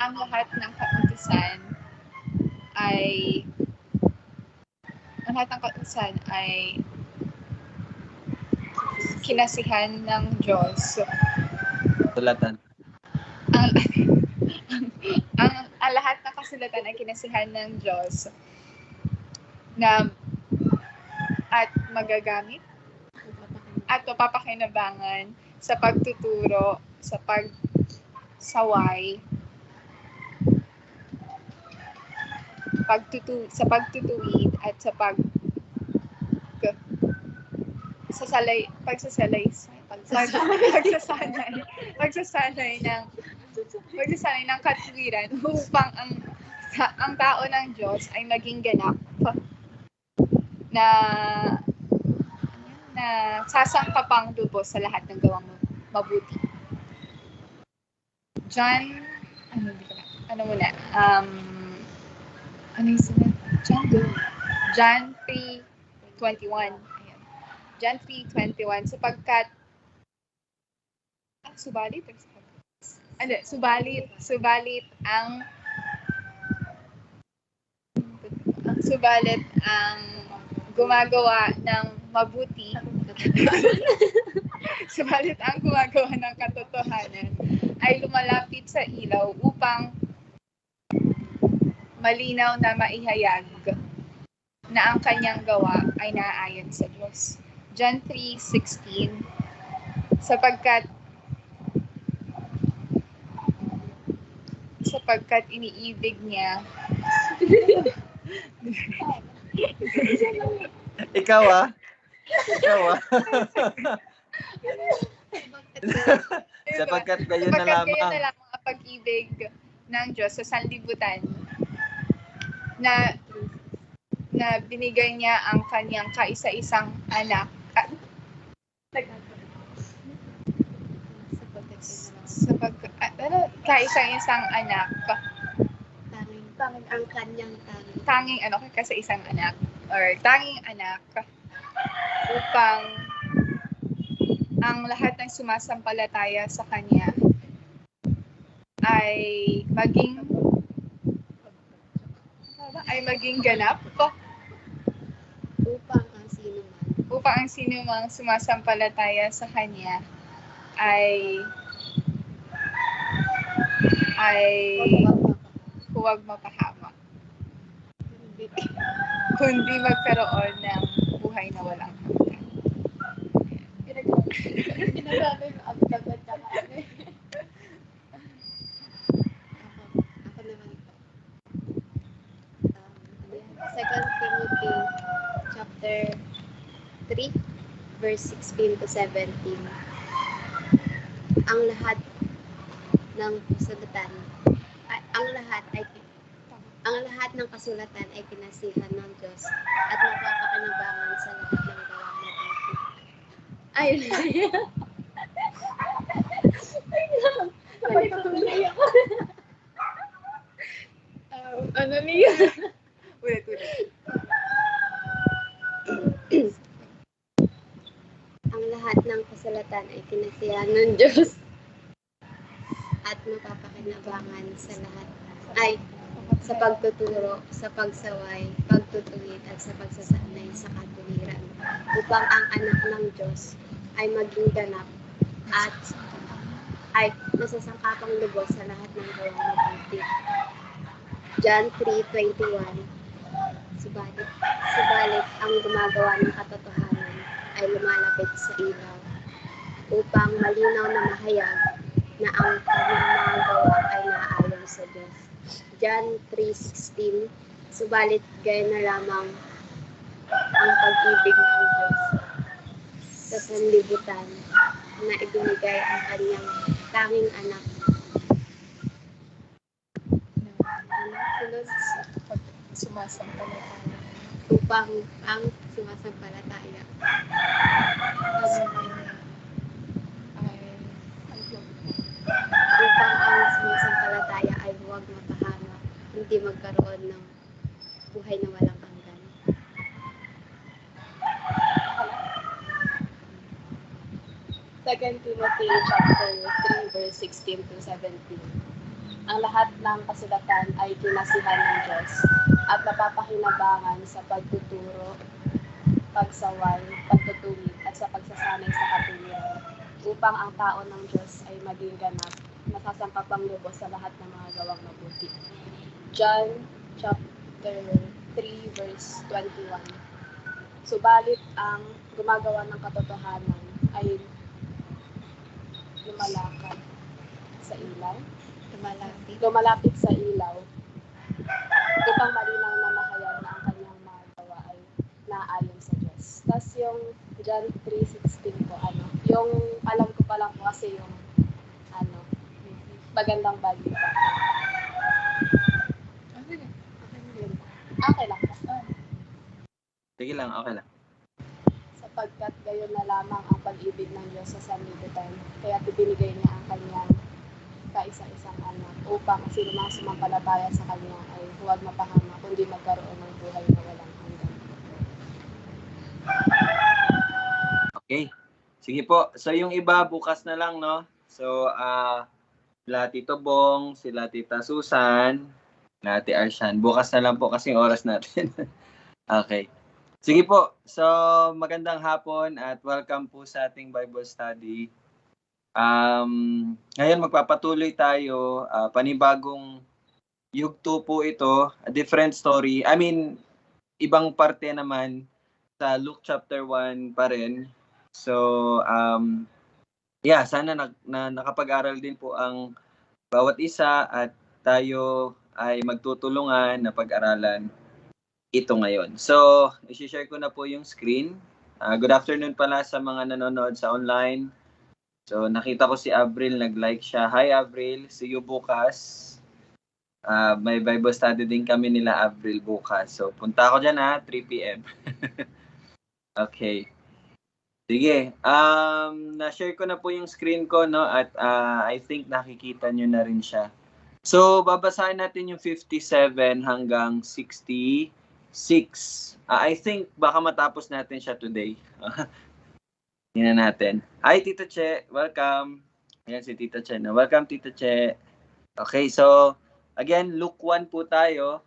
ang lahat ng kautusan ay kinasihan ng Diyos. Sulatan. Ang lahat ng kasulatan ay kinasihan ng Diyos na at magagamit at mapapakinabangan sa pagtuturo, sa pagsaway, sa pagtutuwid at sa pagsasanay ng katuwiran upang ang tao ng Diyos ay maging ganap na sasangkapang lubos sa lahat ng gawang mabuti. John 3:21. John 3:21 sapagkat subalit ang gumagawa ng mabuti subalit ang gumagawa ng katotohanan ay lumalapit sa ilaw upang malinaw na maihayag na ang kanyang gawa ay naaayon sa Diyos. John 3:16 sapagkat iniibig niya Ikaw sapagkat gayon na lamang ang pag-ibig ng Diyos sa sanlibutan na binigay niya ang kanyang kaisa-isang anak kaisa-isang anak tanging anak upang ang lahat ng sumasampalataya sa kanya ay maging ganap upang ang sinumang sumasampalataya sa kanya ay huwag mapahamak kundi magkaroon ng buhay na walang hanggan. Second Timothy chapter 3 verse 16 to 17. Ang lahat ng kasulatan ay kinasihan ng Diyos at mapapakinabangan sa lahat ng gawang mabuti. Ano niya? Ulit. Ang lahat ng kasulatan ay kinasihan ng Diyos at mapapakinabangan sa lahat sa pagtuturo, sa pagsaway, pagtutuwid at sa pagsasanay sa katuwiran upang ang anak ng Diyos ay maging ganap at ay nasasangkapang lubos sa lahat ng gawang mabuti. John 3:21. Subalit ang gumagawa ng katotohanan ay lumalapit sa ilaw upang malinaw na mahayag na ang kanyang mga gawa ay naaayon sa Diyos. John 3:16. Subalit gayon na lamang ang pag-ibig ng Diyos sa sanlibutan na ibinigay ang kanyang tanging anak upang ang sumasampalataya ay huwag mapahamak, hindi magkaroon ng buhay na walang hanggan. Second Timothy chapter 3 verse 16 to 17. Ang lahat ng kasulatan ay kinasihan ng Diyos at napapakinabangan sa pagtuturo, pagsaway, pagtutuwid at sa pagsasanay sa katuwiran upang ang tao ng Diyos ay maging ganap, masasampapang lubos sa lahat ng mga gawang mabuti. John chapter 3 verse 21. Subalit ang gumagawa ng katotohanan ay lumalapit sa ilaw upang malinaw na mahayag na ang kanyang mga gawa ay naayon sa Diyos. Tapos yung John 3:16 po, yung alam ko pa lang po kasi yung magandang balita. Okay lang po. Sige lang, okay lang. Sapagkat gayon na lamang ang pag-ibig ng Diyos sa sanlibutan, kaya ibinigay niya ang kanyang kaisa-isang anak upang sino mang sumampalataya sa kanya ay huwag mapahama kundi magkaroon ng buhay na walang hanggan. Okay. Sige po. So yung iba bukas na lang, no? So sila Tito Bong, sila Tita Susan, sila Ate Arshan. Bukas na lang po kasi yung oras natin. Okay. Sige po. So magandang hapon at welcome po sa ating Bible study. Ngayon magpapatuloy tayo, panibagong yugto po ito, a different story. I mean, ibang parte naman sa Luke chapter 1 pa rin. So, sana nakapag-aral din po ang bawat isa at tayo ay magtutulungan na pag-aralan ito ngayon. So, i-share ko na po yung screen. Good afternoon pala sa mga nanonood sa online. So, nakita ko si Avril, nag-like siya. Hi, Avril. See you bukas. May Bible study din kami nila Avril bukas. So, punta ako dyan 3 p.m. Okay. Sige. Na-share ko na po yung screen ko, no? At I think nakikita nyo na rin siya. So, babasahin natin yung 57 hanggang 66. I think baka matapos natin siya today. Tingnan natin. Hi, Tita Che. Welcome. Ayan si Tita Che. Welcome, Tita Che. Okay, so, again, Luke 1 po tayo.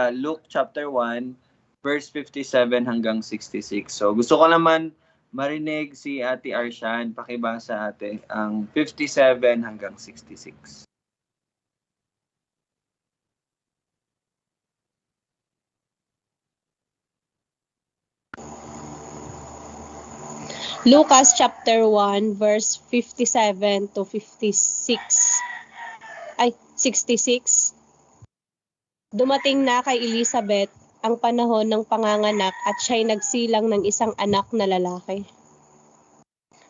Luke chapter 1, verse 57 hanggang 66. So, gusto ko naman marinig si Ate Arshan. Pakibasa ate ang 57 hanggang 66. Lucas chapter 1 verse 57 to 66. 66. Dumating na kay Elizabeth ang panahon ng panganganak at siya'y nagsilang ng isang anak na lalaki.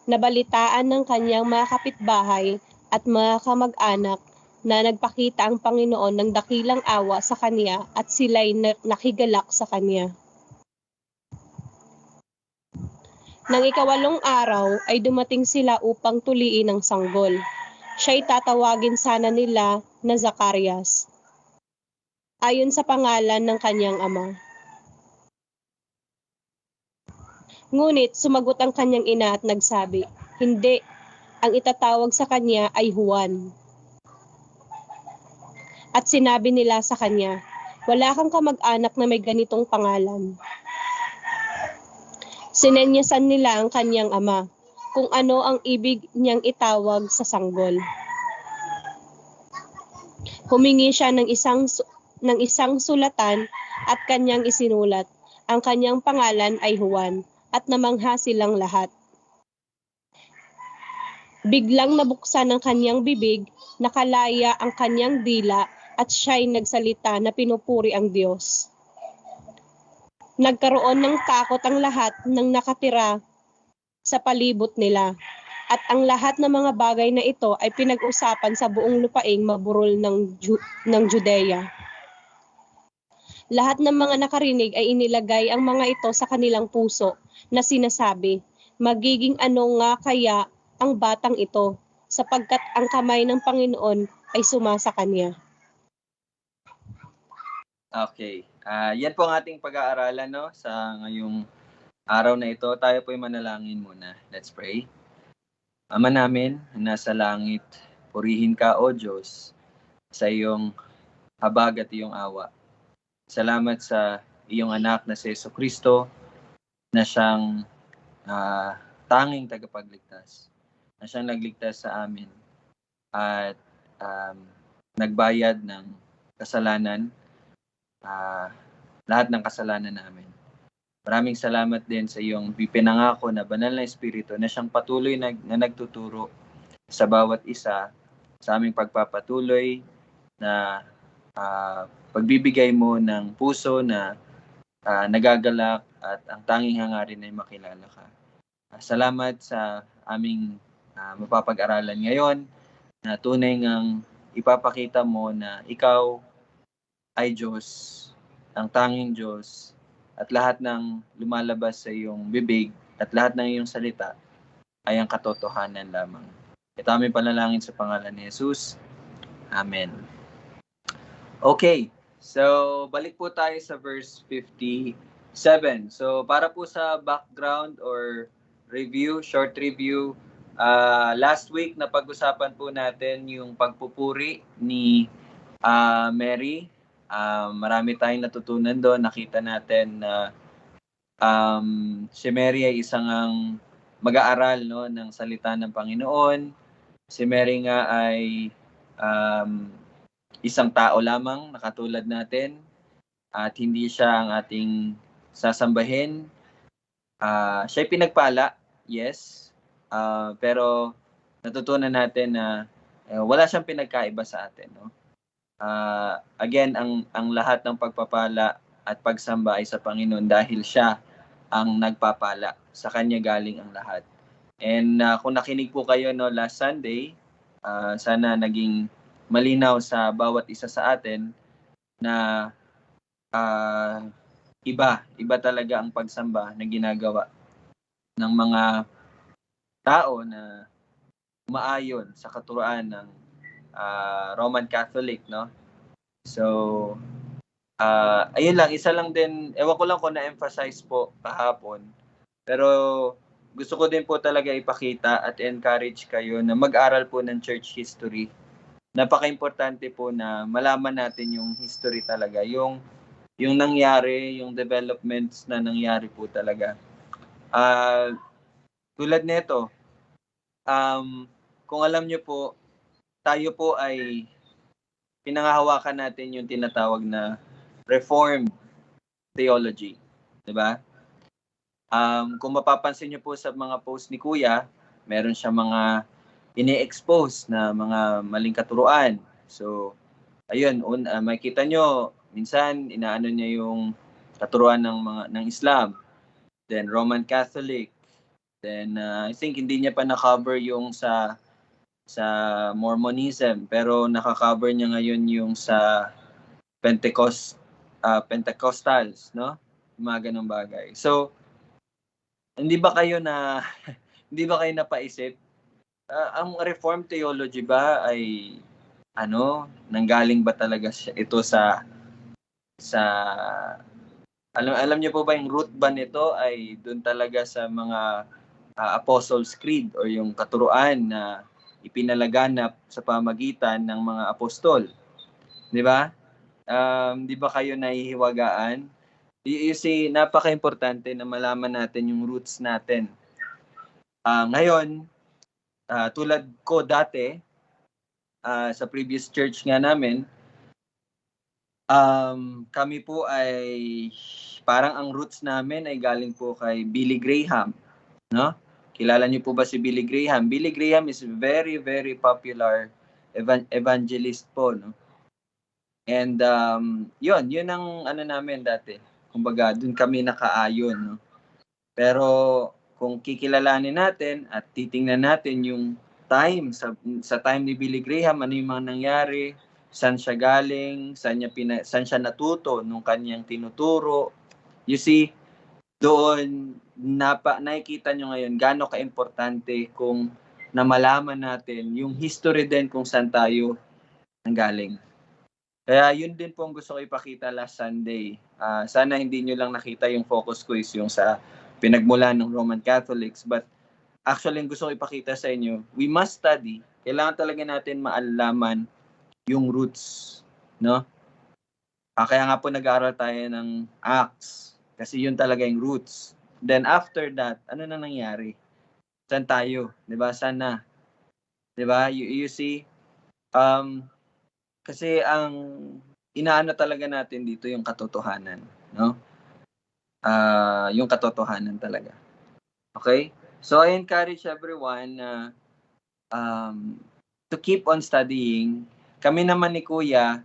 Nabalitaan ng kanyang mga kapitbahay at mga kamag-anak na nagpakita ang Panginoon ng dakilang awa sa kanya at sila'y nakigalak sa kanya. Nang ikawalong araw ay dumating sila upang tuliin ang sanggol. Siya'y tatawagin sana nila na Zacarias, ayon sa pangalan ng kanyang ama. Ngunit sumagot ang kanyang ina at nagsabi, "Hindi, ang itatawag sa kanya ay Juan." At sinabi nila sa kanya, "Wala kang kamag-anak na may ganitong pangalan." Sinenyasan nila ang kanyang ama kung ano ang ibig niyang itawag sa sanggol. Humingi siya ng isang sulatan at kanyang isinulat. Ang kanyang pangalan ay Juan at namangha silang lahat. Biglang nabuksan ang kanyang bibig, nakalaya ang kanyang dila at siya'y nagsalita na pinupuri ang Diyos. Nagkaroon ng takot ang lahat ng nakatira sa palibot nila, at ang lahat ng mga bagay na ito ay pinag-usapan sa buong lupaing maburol ng Judea. Lahat ng mga nakarinig ay inilagay ang mga ito sa kanilang puso na sinasabi, "Magiging ano nga kaya ang batang ito, sapagkat ang kamay ng Panginoon ay sumasa kanya." Okay. Yan po ang ating pag-aaralan, no? Sa ngayong araw na ito. Tayo po'y manalangin muna. Let's pray. Ama namin, nasa langit, purihin ka, O Diyos. sa iyong habag at iyong awa. Salamat sa iyong anak na si Jesucristo na siyang tanging tagapagligtas, na siyang nagligtas sa amin at nagbayad ng kasalanan, lahat ng kasalanan namin. Maraming salamat din sa iyong pinangako na banal na Espiritu na siyang patuloy na nagtuturo sa bawat isa sa aming pagpapatuloy na pagbibigay mo ng puso na nagagalak at ang tanging hangarin ay makilala ka. Salamat sa aming mapapag-aralan ngayon na tunay ngang ipapakita mo na ikaw ay Diyos, ang tanging Diyos, at lahat ng lumalabas sa iyong bibig at lahat ng iyong salita ay ang katotohanan lamang. Ito aming panalangin sa pangalan ni Jesus. Amen. Okay, so balik po tayo sa verse 57. So para po sa background or review, short review, last week napag-usapan po natin yung pagpupuri ni Mary. Marami tayong natutunan doon. Nakita natin na si Mary ay isang mag-aaral ng salita ng Panginoon. Si Mary nga ay isang tao lamang na katulad natin at hindi siya ang ating sasambahin. Siya ay pinagpala, yes. Pero natutunan natin na wala siyang pinagkaiba sa atin, no? Again, ang lahat ng pagpapala at pagsamba ay sa Panginoon dahil siya ang nagpapala. Sa Kanya galing ang lahat. And kung nakinig po kayo last Sunday, sana naging malinaw sa bawat isa sa atin na iba talaga ang pagsamba na ginagawa ng mga tao na umaayon sa katuruan ng Roman Catholic, no? So, ayun lang, isa lang din, ewan ko lang kung na-emphasize po kahapon, pero gusto ko din po talaga ipakita at encourage kayo na mag-aral po ng church history. Napaka-importante po na malaman natin yung history talaga, yung nangyari, yung developments na nangyari po talaga. Tulad nito, kung alam nyo po, tayo po ay pinangahawakan natin yung tinatawag na Reformed theology, 'di ba? Kung mapapansin niyo po sa mga post ni Kuya, meron siya mga ini-expose na mga maling katuruan. So, ayun, makikita niyo minsan inaano niya yung katuruan ng Islam, then Roman Catholic, then I think hindi niya pa na-cover yung sa Mormonism, pero naka-cover niya ngayon yung sa Pentecostals, no? Mga ganung bagay. So, hindi ba kayo napaisip? Ang Reformed theology ba ay nanggaling ba talaga ito sa alam niyo po ba yung root ba nito ay doon talaga sa mga Apostles' Creed or yung katuruan na ipinalaganap sa pamagitan ng mga apostol. 'Di ba? Di ba kayo nahihiwagaan? You see, napaka-importante na malaman natin yung roots natin. Ngayon, tulad ko dati, sa previous church nga namin, kami po ay parang ang roots namin ay galing po kay Billy Graham, no? Kilala niyo po ba si Billy Graham? Billy Graham is very, very popular evangelist po, no? And yun ang namin dati. Kumbaga, dun kami nakaayon, no? Pero kung kikilalanin natin at titingnan natin yung time, sa time ni Billy Graham, ano yung mga nangyari, saan siya galing, saan siya natuto nung kanyang tinuturo. You see, doon nakikita nyo ngayon gaano ka-importante kung na malaman natin yung history din kung saan tayo nanggaling. Kaya yun din po ang gusto ko ipakita last Sunday. Sana hindi nyo lang nakita yung focus ko is yung sa pinagmulan ng Roman Catholics, but actually gusto ko ipakita sa inyo, we must study. Kailangan talaga natin maalaman yung roots, no? Kaya nga po nag-aaral tayo ng Acts kasi yun talaga yung roots. Then after that, ano na nangyari? Saan tayo? 'Di ba? Saan na? 'Di ba? You see, kasi ang inaano talaga natin dito yung katotohanan, no? Yung katotohanan talaga. Okay? So I encourage everyone na to keep on studying. Kami naman ni Kuya,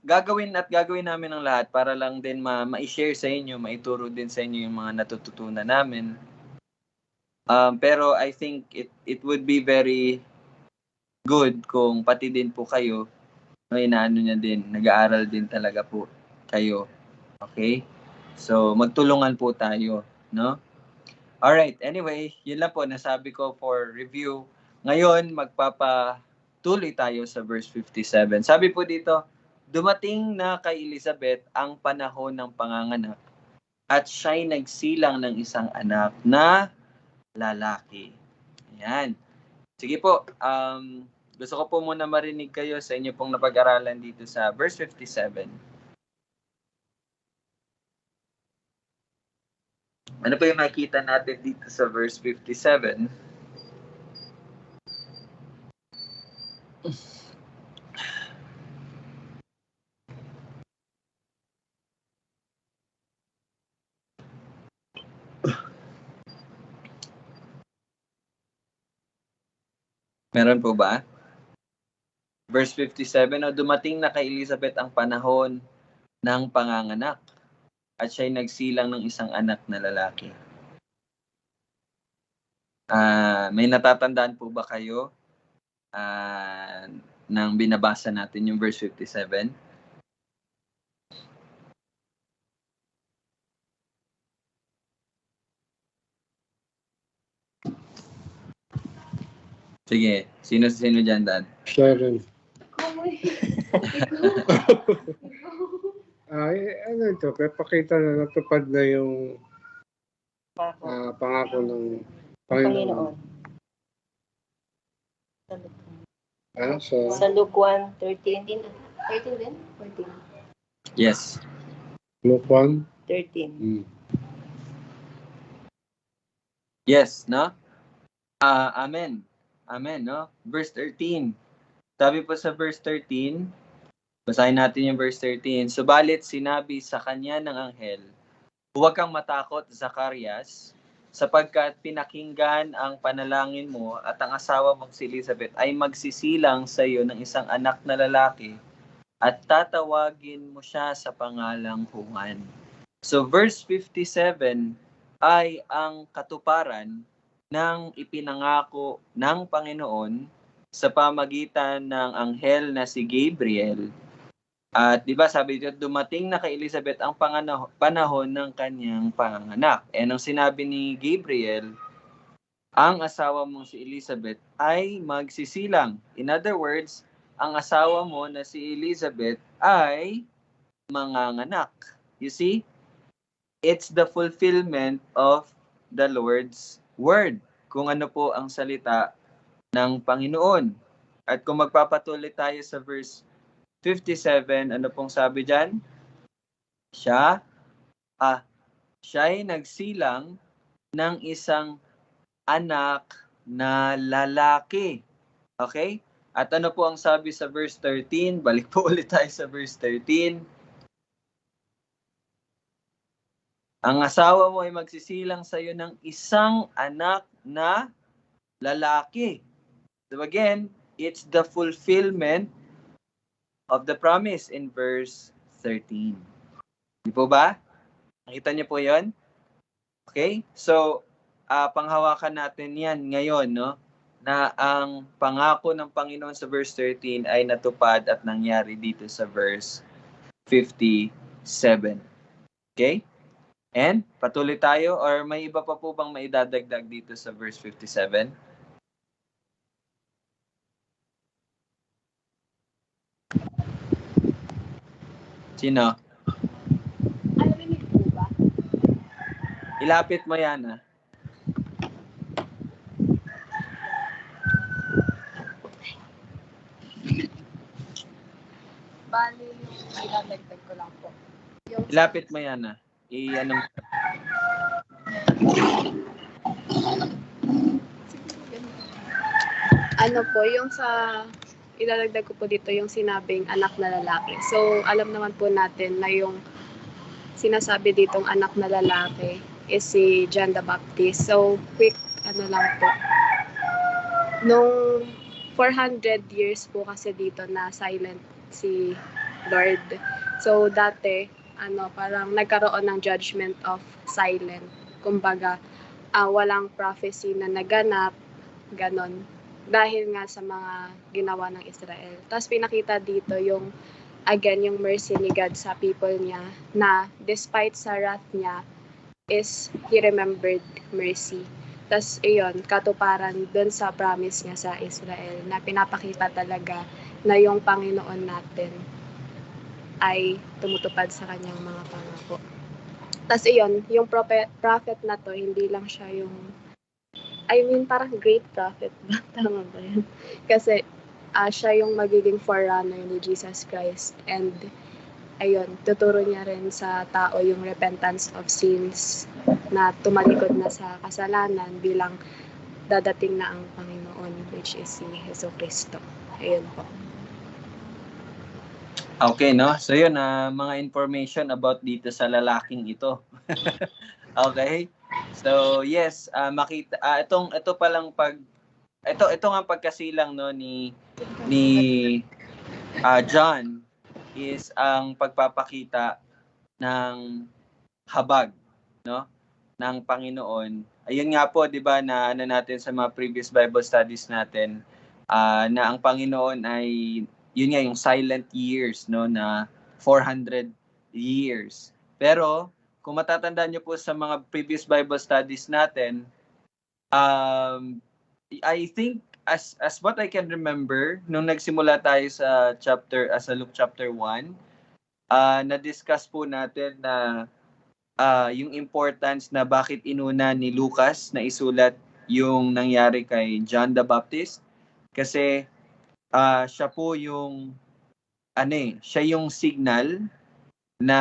gagawin namin ang lahat para lang din ma-share sa inyo, maituro din sa inyo yung mga natututunan namin. Pero I think it would be very good kung pati din po kayo, inaano niya din, nag-aaral din talaga po kayo. Okay? So, magtulungan po tayo, no? Alright, anyway, yun lang po nasabi ko for review. Ngayon, magpapatuloy tayo sa verse 57. Sabi po dito, dumating na kay Elizabeth ang panahon ng panganganak at siya'y nagsilang ng isang anak na lalaki. Ayan. Sige po, gusto ko po muna marinig kayo sa inyo pong napag-aralan dito sa verse 57. Ano po yung makikita natin dito sa verse 57? Meron po ba? Verse 57, dumating na kay Elizabeth ang panahon ng panganganak at siya'y nagsilang ng isang anak na lalaki. May natatandaan po ba kayo nang binabasa natin yung verse 57? Sige, sino dyan, Dan? Sharon. Ano ito? Pakita na natupad na yung pangako ng Panginoon. Sa Luke 1:13. 13 din? 14. Yes. Luke 1? 13. Yes, no? Amen. Amen, no? Verse 13. Sabi po sa verse 13, basahin natin yung verse 13. Subalit sinabi sa kanya ng anghel, huwag kang matakot, Zacarias, sapagkat pinakinggan ang panalangin mo at ang asawa mong si Elizabeth ay magsisilang sa iyo ng isang anak na lalaki at tatawagin mo siya sa pangalang Juan. So verse 57 ay ang katuparan ng ipinangako ng Panginoon sa pamagitan ng anghel na si Gabriel. At 'di ba sabi dito, dumating na kay Elizabeth ang panahon ng kanyang panganganak. Ang sinabi ni Gabriel, ang asawa mong si Elizabeth ay magsisilang. In other words, ang asawa mo na si Elizabeth ay manganganak. You see? It's the fulfillment of the Lord's word. Kung ano po ang salita ng Panginoon. At kung magpapatuloy tayo sa verse 57, ano pong sabi dyan? Siya'y nagsilang ng isang anak na lalaki. Okay? At ano po ang sabi sa verse 13? Balik po ulit tayo sa verse 13. Ang asawa mo ay magsisilang sa iyo ng isang anak na lalaki. So again, it's the fulfillment of the promise in verse 13. Di po ba? Nakita niyo po yon? Okay? So, panghawakan natin yan ngayon, no? Na ang pangako ng Panginoon sa verse 13 ay natupad at nangyari dito sa verse 57. Okay? And, patuloy tayo or may iba pa po bang maidadagdag dito sa verse 57? Sino? Narinig po ba? Ilapit mo yan, idadagdag ko lang po. Yung Ilapit mo yan ah. I-ano mo. ano po, yung sa idadagdag ko po dito yung sinabing anak na lalaki. So, alam naman po natin na yung sinasabi ditong anak na lalaki is si John the Baptist. So, quick, ano lang po. Nung 400 years po kasi dito na silent si Lord. So, dati, parang nagkaroon ng judgment of silent. Kumbaga, walang prophecy na naganap, ganon. Dahil nga sa mga ginawa ng Israel. Tapos pinakita dito yung, again, yung mercy ni God sa people niya na despite sa wrath niya is He remembered mercy. Tapos iyon, katuparan dun sa promise niya sa Israel na pinapakita talaga na yung Panginoon natin ay tumutupad sa kanyang mga pangako. Tapos iyon, yung prophet na to, hindi lang siya yung parang great prophet ba? Tama ba yun? Kasi siya yung magiging forerunner ni Jesus Christ. And ayun, tuturo niya rin sa tao yung repentance of sins na tumalikod na sa kasalanan bilang dadating na ang Panginoon, which is si Jesu Cristo. Ayun po. Okay, no? So yun, mga information about dito sa lalaking ito. Okay? So, yes, makita ito pa lang ito nga pagkasilang no ni John is ang pagpapakita ng habag, no, ng Panginoon. Ayun nga po, 'di ba, na natin sa mga previous Bible studies natin na ang Panginoon ay yun nga yung silent years, no, na 400 years. Pero kung matatandaan niyo po sa mga previous Bible studies natin, I think as what I can remember, nung nagsimula tayo sa Luke chapter 1, na-discuss po natin na yung importance na bakit inuna ni Lucas na isulat yung nangyari kay John the Baptist. Kasi siya po yung siya yung signal na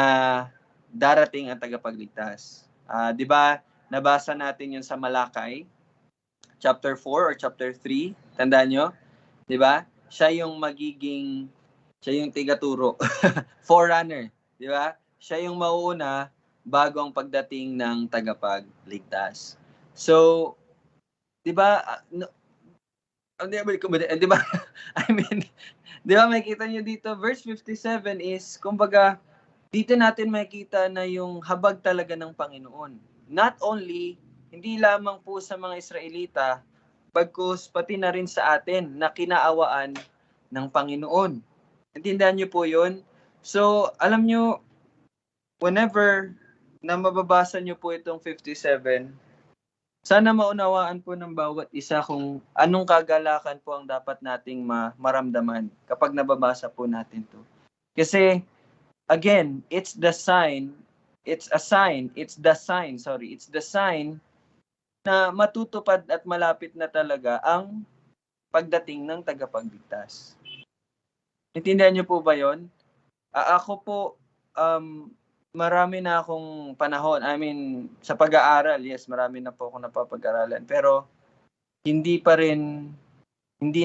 darating ang tagapagligtas. 'Di ba? Nabasa natin 'yun sa Malakay chapter 4 or chapter 3. Tandaan nyo? 'Di ba? Siya yung tigaturo. Forerunner, 'di ba? Siya yung mauuna bago ang pagdating ng tagapagligtas. So, 'di ba? Di ba? Di ba makikita nyo dito, verse 57 is, kumbaga, dito natin makikita na yung habag talaga ng Panginoon. Not only, hindi lamang po sa mga Israelita, bagkus pati na rin sa atin na kinaawaan ng Panginoon. Intindihan nyo po yun? So, alam nyo, whenever na mababasa nyo po itong 57, sana maunawaan po ng bawat isa kung anong kagalakan po ang dapat nating maramdaman kapag nababasa po natin to. Kasi, again, it's the sign na matutupad at malapit na talaga ang pagdating ng tagapagligtas. Intindihan niyo po ba yon? Ako po, marami na akong panahon, sa pag-aaral, yes, marami na po akong napapag-aralan. Pero, hindi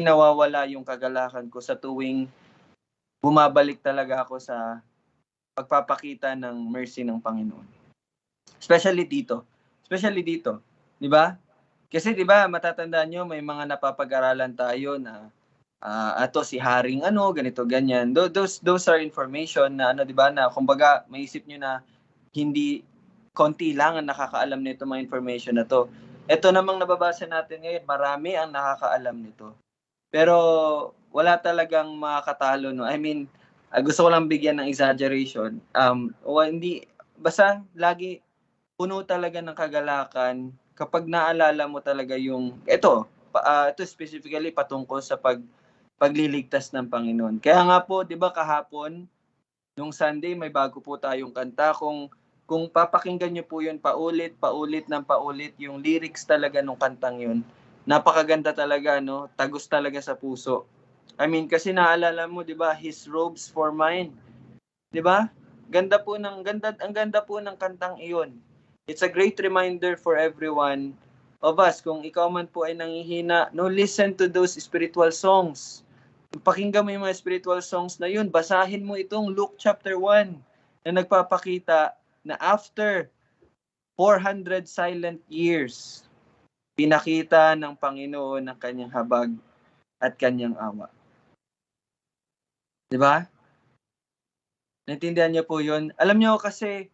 nawawala yung kagalakan ko sa tuwing bumabalik talaga ako sa pagpapakita ng mercy ng Panginoon. Especially dito. Di ba? Kasi di ba, matatandaan nyo, may mga napapag-aralan tayo na ato si Haring ganito, ganyan. Those are information na di ba, na kumbaga maisip nyo na hindi konti lang ang nakakaalam nito mga information na to. Ito namang nababasa natin ngayon, marami ang nakakaalam nito. Pero wala talagang makakatalo, no? Gusto ko lang bigyan ng exaggeration. Basta lagi puno talaga ng kagalakan kapag naalala mo talaga yung ito specifically patungkol sa pagliligtas ng Panginoon. Kaya nga po, 'di ba, kahapon nung Sunday may bago po tayong kanta. Kung papakinggan niyo po 'yun paulit yung lyrics talaga nung kantang 'yun. Napakaganda talaga, no? Tagos talaga sa puso. Kasi naalala mo, 'di ba, His robes for mine. 'Di ba? Ang ganda po ng kantang iyon. It's a great reminder for everyone of us. Kung ikaw man po ay nanghihina, no, listen to those spiritual songs. Pakinggan mo yung mga spiritual songs na yun. Basahin mo itong Luke chapter 1 na nagpapakita na after 400 silent years, pinakita ng Panginoon ang kanyang habag at kanyang awa. Di ba? Naintindihan niyo po yun? Alam niyo kasi,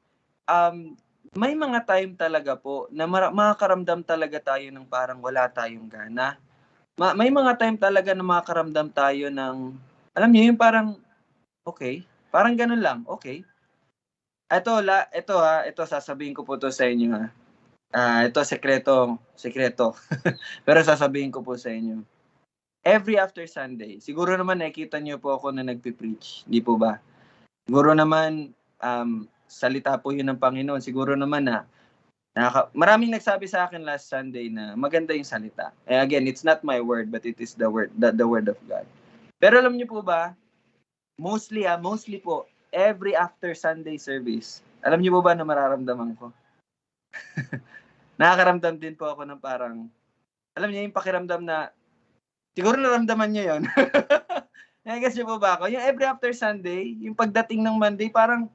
may mga time talaga po na makakaramdam talaga tayo ng parang wala tayong gana. May mga time talaga na makakaramdam tayo ng, alam niyo yung parang, okay, parang ganun lang, okay. Ito sasabihin ko po to sa inyo ha. Ito sekreto. Pero sasabihin ko po sa inyo. Every after Sunday, siguro naman nakikita niyo po ako na nagpi-preach, di po ba? Siguro naman salita po 'yun ng Panginoon. Siguro naman na maraming nagsabi sa akin last Sunday na maganda yung salita. Again, it's not my word but it is the word of God. Pero alam niyo po ba, mostly po every after Sunday service, alam niyo po ba na mararamdaman ko? Nakakaramdam din po ako ng parang, alam niyo yung pakiramdam na, siguro naramdaman niyo yun. Nag-guess niyo po ba ako? Yung every after Sunday, yung pagdating ng Monday, parang,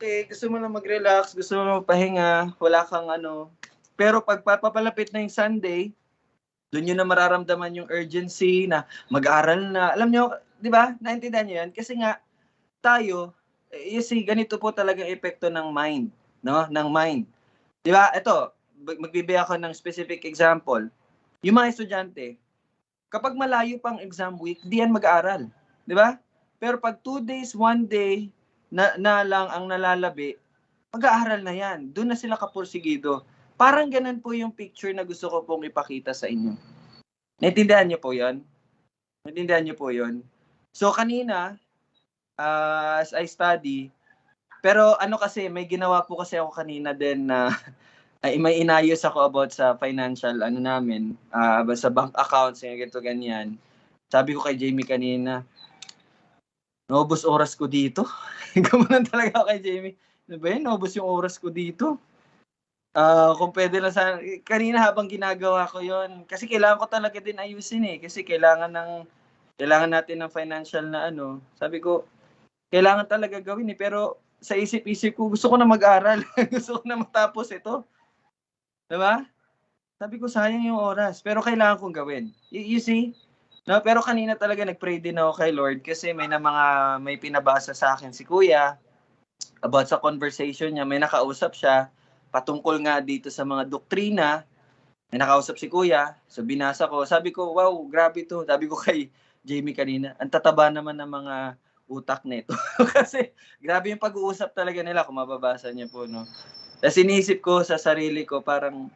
gusto mo na mag-relax, gusto mo magpahinga, wala kang ano. Pero pag papalapit na yung Sunday, doon yun na mararamdaman yung urgency na mag-aral na. Alam niyo, di ba? Naintindihan niyo yan? Kasi nga, tayo, you see, ganito po talaga epekto ng mind, no? Ng mind. Di ba? Ito, magbibigay ako ng specific example. Yung mga estudyante, kapag malayo pang exam week, di yan mag-aaral. Di ba? Pero pag 2 days, 1 day na lang ang nalalabi, mag-aaral na yan. Doon na sila kapursigido. Parang ganun po yung picture na gusto ko pong ipakita sa inyo. Naintindihan niyo po yun? Naintindihan niyo po yun? So kanina, as I study, pero ano kasi, may ginawa po kasi ako kanina din na may inayos ako about sa financial namin, sa bank accounts, ganyan. Sabi ko kay Jamie kanina, naubos oras ko dito. Gumunan talaga ako kay Jamie. Ano ba yun? Naubos yung oras ko dito. Kung pwede lang sana, kanina habang ginagawa ko yon, kasi kailangan ko talaga din ayusin kasi kailangan natin ng financial na sabi ko, kailangan talaga gawin pero sa isip-isip ko, gusto ko na mag-aral. Gusto ko na matapos ito. Diba? Sabi ko, sayang yung oras. Pero kailangan kong gawin. You see? No, pero kanina talaga nag-pray din ako kay Lord kasi may pinabasa sa akin si Kuya about sa conversation niya. May nakausap siya patungkol nga dito sa mga doktrina. May nakausap si Kuya. So binasa ko. Sabi ko, wow, grabe to. Sabi ko kay Jamie kanina, ang tataba naman ng mga utak nito. Kasi grabe yung pag-uusap talaga nila kung mababasa niya po, no. Tapos iniisip ko sa sarili ko parang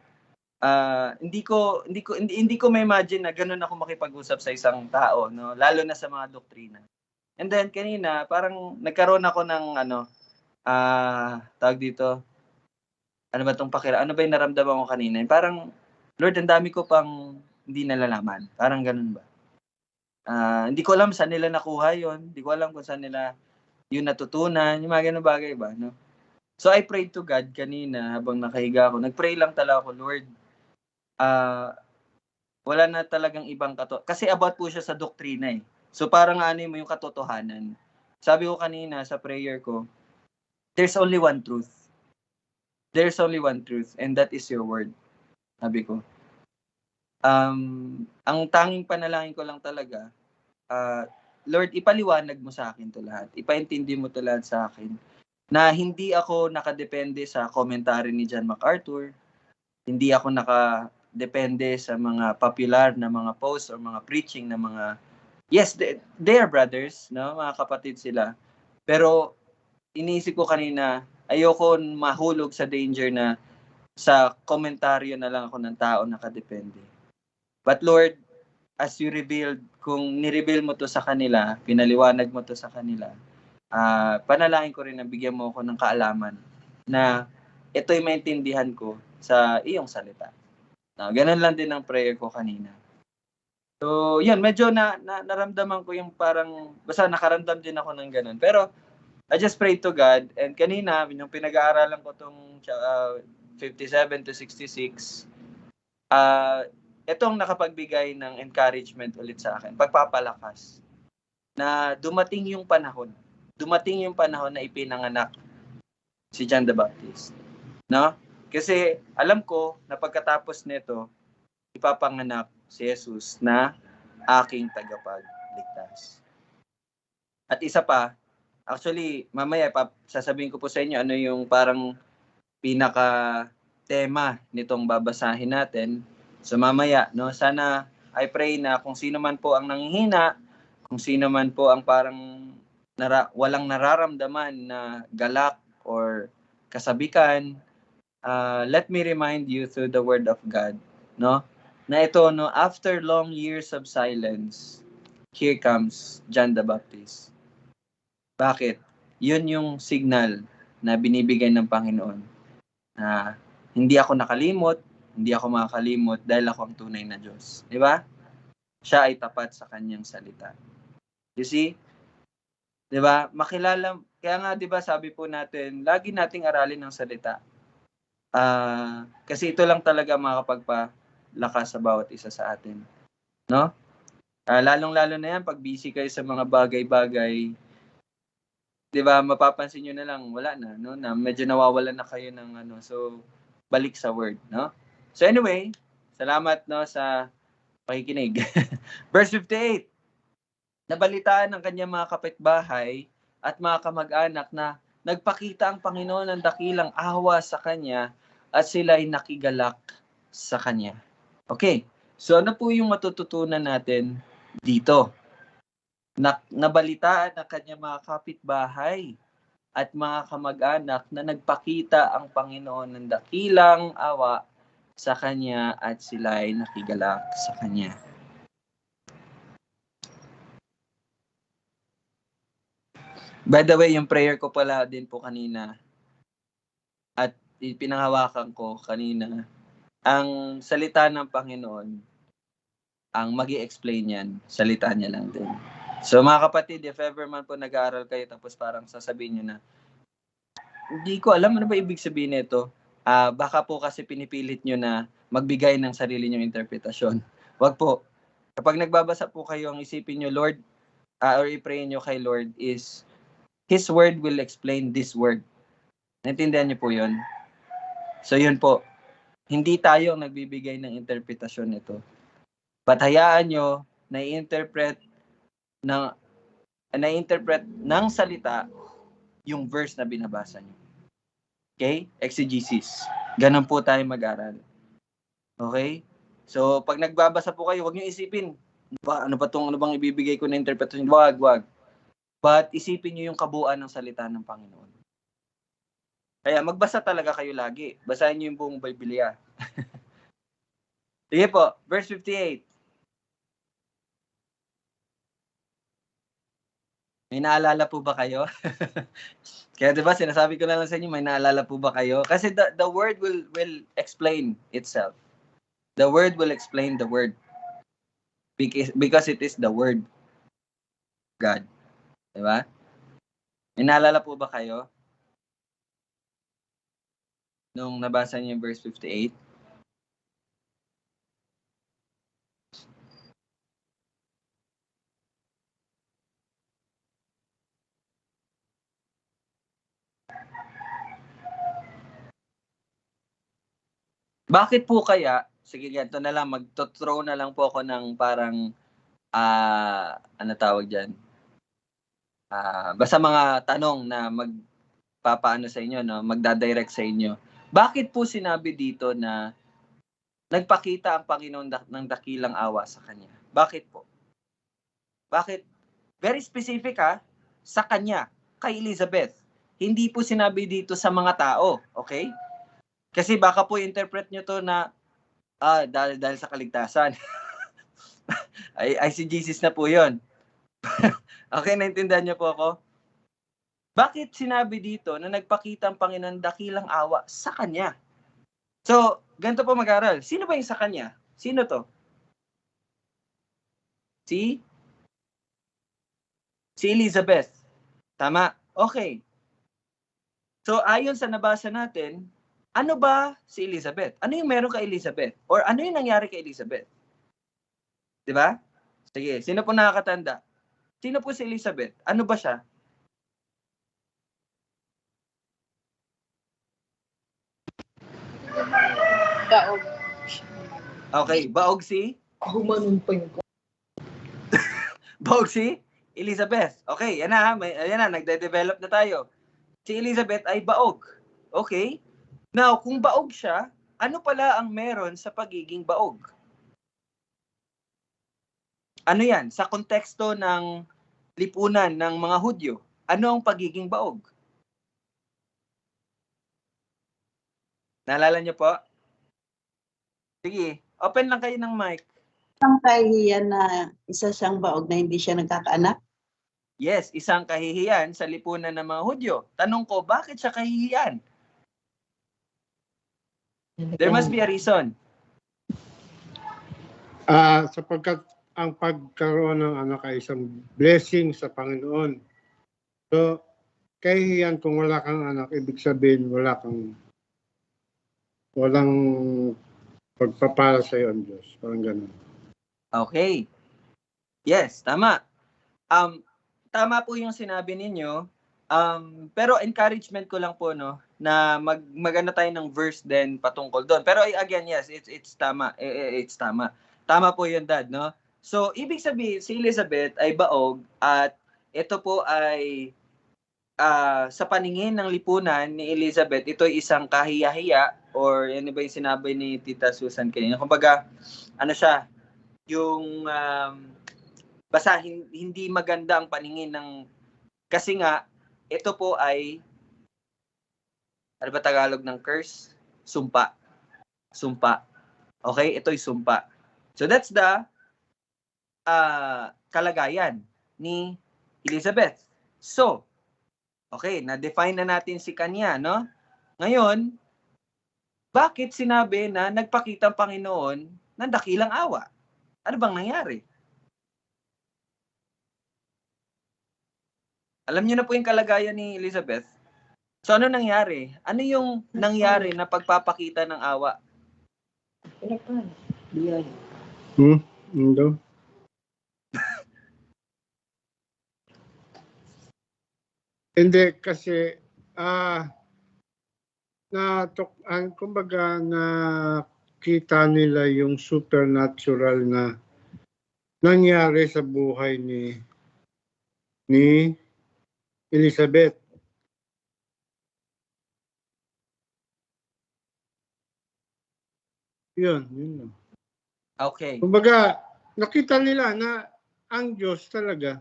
hindi ko ma-imagine na ganoon ako makipag-usap sa isang tao, no, lalo na sa mga doktrina. And then kanina parang nagkaroon ako ng tawag dito. Ano ba tong ano ba yung naramdaman ko kanina? Parang Lord, ang dami ko pang hindi nalalaman. Parang ganun ba? Hindi ko alam saan nila nakuha yon. Hindi ko alam kung saan nila yun natutunan. Yung mga ganun bagay ba, no? So I prayed to God kanina habang nakahiga ako. Nagpray lang talaga ako, Lord. Wala na talagang ibang kasi about po siya sa doktrina So parang mo yung katotohanan. Sabi ko kanina sa prayer ko, there's only one truth. There's only one truth and that is your word. Sabi ko. Ang tanging panalangin ko lang talaga, Lord, ipaliwanag mo sa akin to lahat. Ipaintindi mo to lahat sa akin. Na hindi ako nakadepende sa commentary ni John MacArthur. Hindi ako nakadepende sa mga popular na mga posts or mga preaching na mga, yes, they are brothers, no? Mga kapatid sila. Pero iniisip ko kanina, ayoko mahulog sa danger na sa komentaryo na lang ako ng tao nakadepende. But Lord, as you revealed, kung nireveal mo to sa kanila, pinaliwanag mo to sa kanila, panalangin ko rin na bigyan mo ako ng kaalaman na ito'y maintindihan ko sa iyong salita. Ganun lang din ang prayer ko kanina. So, yun, medyo naramdaman ko yung parang, basta nakaramdam din ako ng ganun. Pero, I just prayed to God, and kanina, nung pinag-aaralan ko itong 57 to 66, itong nakapagbigay ng encouragement ulit sa akin, pagpapalakas, na dumating yung panahon na ipinanganak si John the Baptist. No? Kasi alam ko na pagkatapos nito, ipapanganak si Jesus na aking tagapagligtas. At isa pa, actually, mamaya sasabihin ko po sa inyo ano yung parang pinaka-tema nitong babasahin natin. So mamaya, no, sana I pray na kung sino man po ang nanghihina, kung sino man po ang parang walang nararamdaman na galak or kasabikan, let me remind you through the word of God, no? Na ito, no, after long years of silence, here comes John the Baptist. Bakit? Yun yung signal na binibigay ng Panginoon na hindi ako nakalimot, hindi ako makakalimot dahil ako ang tunay na Diyos. Di ba? Siya ay tapat sa kanyang salita. You see? Di ba? Makilala, kaya nga di ba sabi po natin, lagi nating aralin ang salita. Kasi ito lang talaga makakapagpalakas sa bawat isa sa atin. No? Lalong-lalo na yan pag busy kayo sa mga bagay-bagay. 'Di ba, mapapansin niyo na lang wala na, no, na medyo nawawalan na kayo ng ano. So balik sa word, no? So anyway, salamat, no, sa pakikinig. Verse 58. Nabalitaan ng kanyang mga kapitbahay at mga kamag-anak na nagpakita ang Panginoon ng dakilang awa sa kanya at sila ay nakigalak sa kanya. Okay. So ano po yung matututunan natin dito? Nabalitaan ng kanyang mga kapitbahay at mga kamag-anak na nagpakita ang Panginoon ng dakilang awa sa kanya at sila ay nakigalak sa kanya. By the way, yung prayer ko pala din po kanina at pinanghawakan ko kanina, ang salita ng Panginoon, ang magi-explain yan, salita niya lang din. So mga kapatid, if ever man po nag-aaral kayo tapos parang sasabihin nyo na, hindi ko alam ano ba ibig sabihin nito. Baka po kasi pinipilit nyo na magbigay ng sarili nyong interpretasyon. Wag po. Kapag nagbabasa po kayo, ang isipin nyo, Lord, or i-pray nyo kay Lord is, His word will explain this word. Naintindihan nyo po yun? So yun po. Hindi tayo ang nagbibigay ng interpretasyon nito. But hayaan nyo na i-interpret ng salita yung verse na binabasa nyo. Okay? Exegesis. Ganun po tayo mag-aral. Okay? So, pag nagbabasa po kayo, huwag nyo isipin, ano bang ibibigay ko na interpretation? Wag. But isipin nyo yung kabuuan ng salita ng Panginoon. Kaya magbasa talaga kayo lagi. Basahin nyo yung buong Biblia. Sige po, verse 58. May naalala po ba kayo? Kaya diba, sinasabi ko na lang sa inyo, may naalala po ba kayo? Kasi the word will explain itself. The word will explain the word. Because it is the word. God. Diba? May naalala po ba kayo? Nung nabasa niyo yung verse 58? Bakit po kaya, sige ganito na lang, mag-throw na lang po ako ng parang, ano tawag dyan? Basta mga tanong na magpapaano sa inyo, no? Magdadirect sa inyo. Bakit po sinabi dito na nagpakita ang Panginoon ng dakilang awa sa kanya? Bakit po? Bakit? Very specific sa kanya, kay Elizabeth. Hindi po sinabi dito sa mga tao, okay? Kasi baka po interpret nyo to na dahil sa kaligtasan. ay si Jesus na po yun. Okay, naintindihan nyo po ako? Bakit sinabi dito na nagpakita ang Panginoon dakilang awa sa kanya? So, ganito po mag-aral. Sino ba yung sa kanya? Sino to? Si Elizabeth. Tama. Okay. So, ayon sa nabasa natin, ano ba si Elizabeth? Ano yung meron kay Elizabeth? Or ano yung nangyari kay Elizabeth? Diba? Sige, sino po nakakatanda? Sino po si Elizabeth? Ano ba siya? Daog. Okay, baog si? Humanon pa yung Baog si Elizabeth. Okay, yan na. Yan na, nagde-develop na tayo. Si Elizabeth ay baog. Okay? Now, kung baog siya, ano pala ang meron sa pagiging baog? Ano yan? Sa konteksto ng lipunan ng mga Hudyo, ano ang pagiging baog? Naalala niyo po? Sige, open lang kayo ng mic. Ang kahihiyan na isa siyang baog na hindi siya nagkakaanak? Yes, isang kahihiyan sa lipunan ng mga Hudyo. Tanong ko, bakit siya kahihiyan? There must be a reason. Sapagkat ang pagkaroon ng anak ay isang blessing sa Panginoon. So, kahihiyan kung wala kang anak, ibig sabihin walang pagpapala sa iyo ang Diyos. Parang ganun. Okay. Yes, tama. Tama po yung sinabi ninyo. Pero encouragement ko lang po, no, na maganda tayo ng verse din patungkol doon. Pero again, yes, it's tama. It's tama. Tama po yun, Dad, no? So, ibig sabihin, si Elizabeth ay baog at ito po ay sa paningin ng lipunan ni Elizabeth, ito ay isang kahiya-hiya or yan ba yung sinabi ni Tita Susan kanina. Kumbaga, ano siya, yung basta hindi maganda ang paningin ng, kasi nga, ito po ay, ano ba Tagalog ng curse? Sumpa. Sumpa. Okay? Ito ay sumpa. So that's the kalagayan ni Elizabeth. So, okay, na-define na natin si kanya, no? Ngayon, bakit sinabi na nagpakita ang Panginoon ng dakilang awa? Ano bang nangyari? Alam niyo na po yung kalagayan ni Elizabeth. So, ano nangyari? Ano yung nangyari na pagpapakita ng awa? Hindi. Hindi kasi kumbaga nakita nila yung supernatural na nangyari sa buhay ni Elizabeth. Yun lang. Okay. Kumbaga, nakita nila na ang Diyos talaga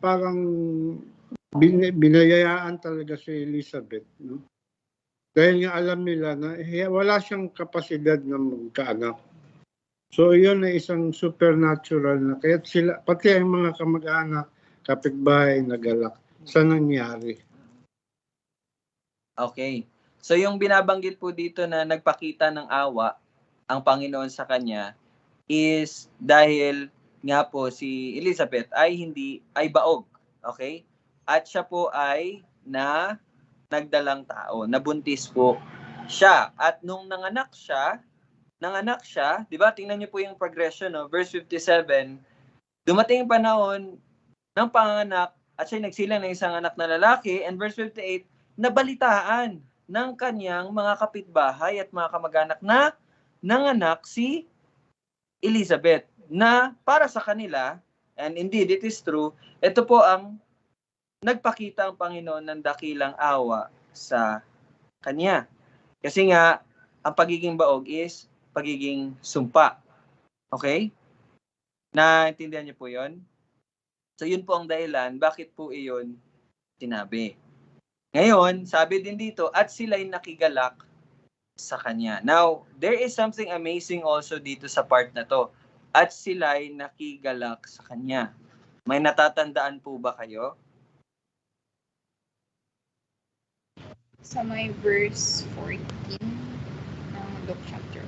parang binayayaan talaga si Elizabeth. No? Dahil nga alam nila na wala siyang kapasidad na magkaanak. So, yun ay isang supernatural na kaya sila, pati ang mga kamag-anak, kapitbahay, nagalak sa nangyari. Okay. So, yung binabanggit po dito na nagpakita ng awa ang Panginoon sa kanya is dahil nga po si Elizabeth ay baog. Okay? At siya po ay nagdalang tao, nabuntis po siya. At nung nanganak siya, di ba? Tingnan niyo po yung progression, no? Verse 57, dumating yung panahon ng panganak at siya nagsilang ng isang anak na lalaki. And verse 58, nabalitaan ng kanyang mga kapitbahay at mga kamag-anak na nanganak si Elizabeth, na para sa kanila, and indeed it is true, ito po ang nagpakita ang Panginoon ng dakilang awa sa kanya. Kasi nga, ang pagiging baog is pagiging sumpa. Okay? Naintindihan niyo po yon? So yun po ang dahilan, bakit po iyon sinabi. Ngayon, sabi din dito, at sila'y nakigalak sa kanya. Now, there is something amazing also dito sa part na to. At sila'y nakigalak sa kanya. May natatandaan po ba kayo? Sa may verse 14 ng Luke chapter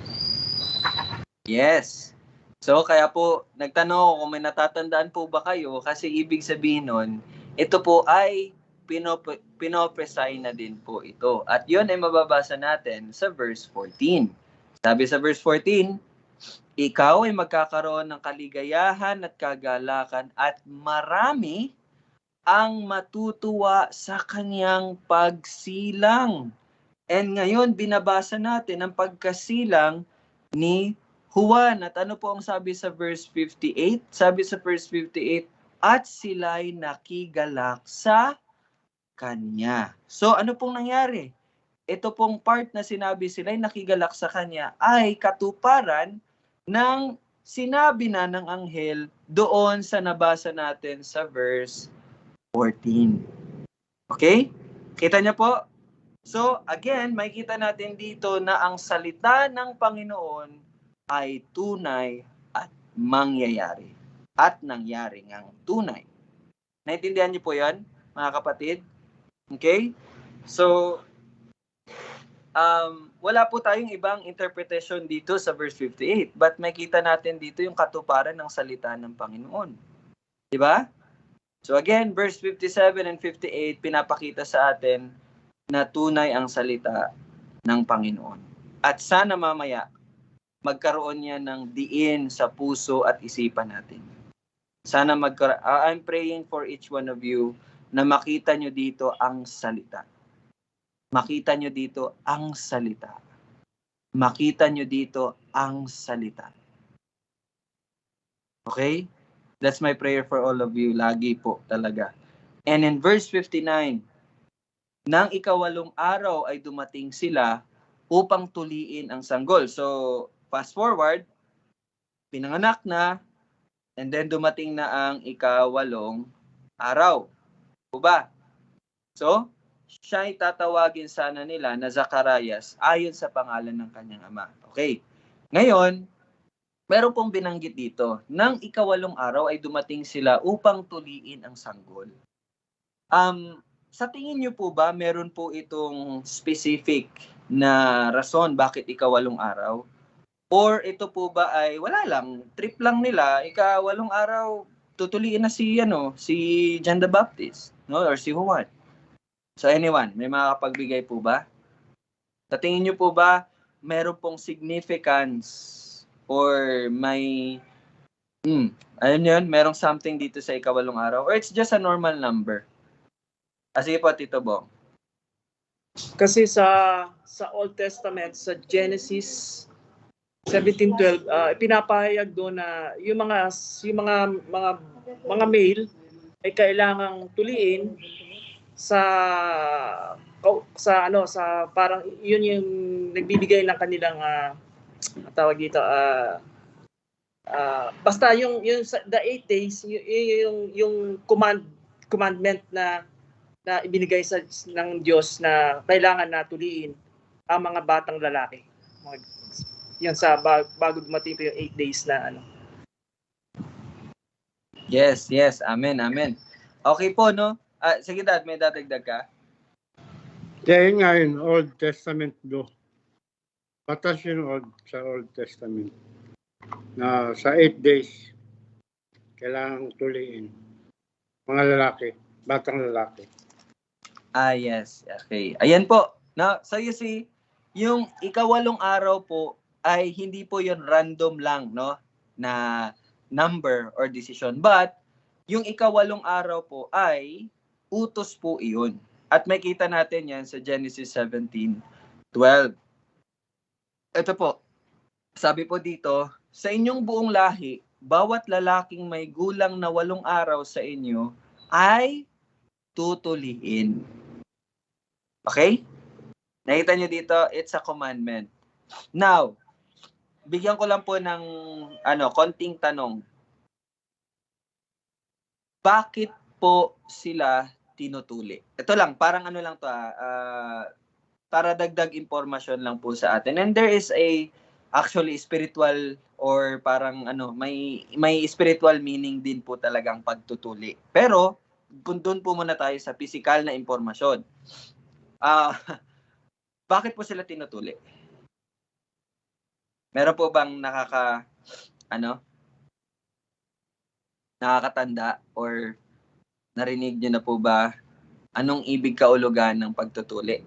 1. Yes. So, kaya po, nagtanong ako kung may natatandaan po ba kayo kasi ibig sabihin nun, ito po ay pinopresay na din po ito. At yun ay mababasa natin sa verse 14. Sabi sa verse 14, ikaw ay magkakaroon ng kaligayahan at kagalakan at marami ang matutuwa sa kanyang pagsilang. And ngayon, binabasa natin ang pagkasilang ni Juan. At ano po ang sabi sa verse 58? Sabi sa verse 58, at sila'y nakigalak sa kanya. So, ano pong nangyari? Ito pong part na sinabi sila'y nakigalak sa kanya ay katuparan ng sinabi na ng anghel doon sa nabasa natin sa verse 14. Okay? Kita niyo po? So, again, makikita natin dito na ang salita ng Panginoon ay tunay at mangyayari. At nangyari ngang tunay. Naintindihan niyo po yan, mga kapatid? Okay? So, wala po tayong ibang interpretation dito sa verse 58. But makita natin dito yung katuparan ng salita ng Panginoon. Diba? So again, verse 57 and 58, pinapakita sa atin na tunay ang salita ng Panginoon. At sana mamaya, magkaroon niya ng diin sa puso at isipan natin. Sana I'm praying for each one of you na makita nyo dito ang salita. Makita nyo dito ang salita. Makita nyo dito ang salita. Okay? That's my prayer for all of you. Lagi po talaga. And in verse 59, nang ikawalong araw ay dumating sila upang tuliin ang sanggol. So, fast forward, pinanganak na, and then dumating na ang ikawalong araw. O ba? So, siya ay tatawagin sana nila na Zacarias ayon sa pangalan ng kanyang ama. Okay. Ngayon, meron pong binanggit dito, nang ikawalong araw ay dumating sila upang tuliin ang sanggol. Sa tingin niyo po ba, meron po itong specific na rason bakit ikawalong araw? Or ito po ba ay wala lang, trip lang nila, ikawalong araw, tutuliin na si John the Baptist, no? Or si Juan. So anyone, may makakapagbigay po ba? Sa tingin niyo po ba, meron pong significance or may ayun yun, merong something dito sa ikawalong araw, or it's just a normal number? Sige po, Tito Bong. Kasi sa Old Testament, sa Genesis 17:12, pinapahayag doon na yung mga male ay kailangang tuliin sa parang yun yung nagbibigay ng kanilang tawag dito basta yung the 8 days yung commandment na ibinigay ng Diyos na kailangan na tuliin ang mga batang lalaki. Yan sa bago dumating po yung 8 days na Yes. Amen. Okay po, no? Sige, Dad, may dadagdag ka? Kaya nga yun, Old Testament do. Patas yun sa Old Testament. Na sa 8 days, kailangang tuliin. Mga lalaki, batang lalaki. Yes. Okay. Ayan po. Now, so you see, yung ikawalong araw po ay hindi po yun random lang, no? Na number or decision. But, yung ikawalong araw po ay utos po iyon. At makita natin yan sa Genesis 17:12. Ito po. Sabi po dito, sa inyong buong lahi, bawat lalaking may gulang na 8 araw sa inyo ay tutuliin. Okay? Nakita nyo dito, it's a commandment. Now, bigyan ko lang po ng konting tanong. Bakit po sila tinutuli? Ito lang, parang para dagdag impormasyon lang po sa atin. And there is actually spiritual or parang may spiritual meaning din po talagang pagtutuli. Pero, kung doon po muna tayo sa physical na impormasyon. Bakit po sila tinutuli? Meron po bang nakakatanda or Narinig niyo na po ba anong ibig kaulugan ng pagtutuli?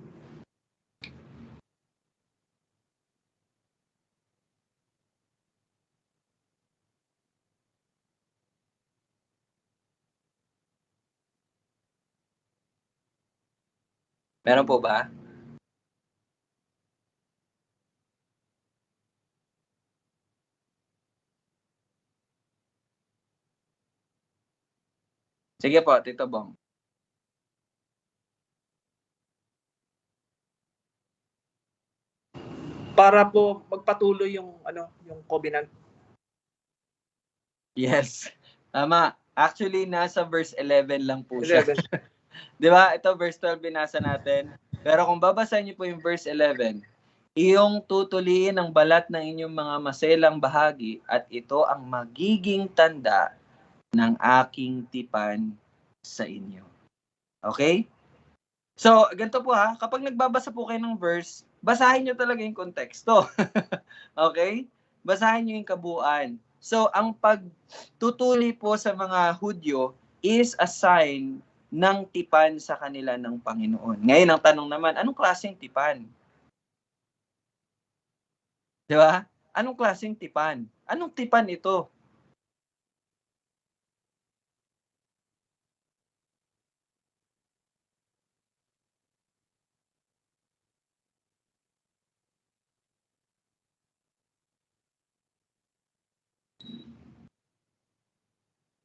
Meron po ba? Sige po, Tito Bong. Para po magpatuloy yung yung covenant. Yes. Tama. Actually, nasa verse 11 lang po siya. 11. Di ba? Ito, verse 12 binasa natin. Pero kung babasahin niyo po yung verse 11, iyong tutuliin ang balat ng inyong mga maselang bahagi at ito ang magiging tanda ng aking tipan sa inyo. Okay? So, ganito po ha. Kapag nagbabasa po kayo ng verse, basahin nyo talaga yung konteksto. Okay? Basahin nyo yung kabuuan. So, ang pagtutuli po sa mga Hudyo is a sign ng tipan sa kanila ng Panginoon. Ngayon, ang tanong naman, anong klaseng tipan? Di ba? Anong klaseng tipan? Anong tipan ito?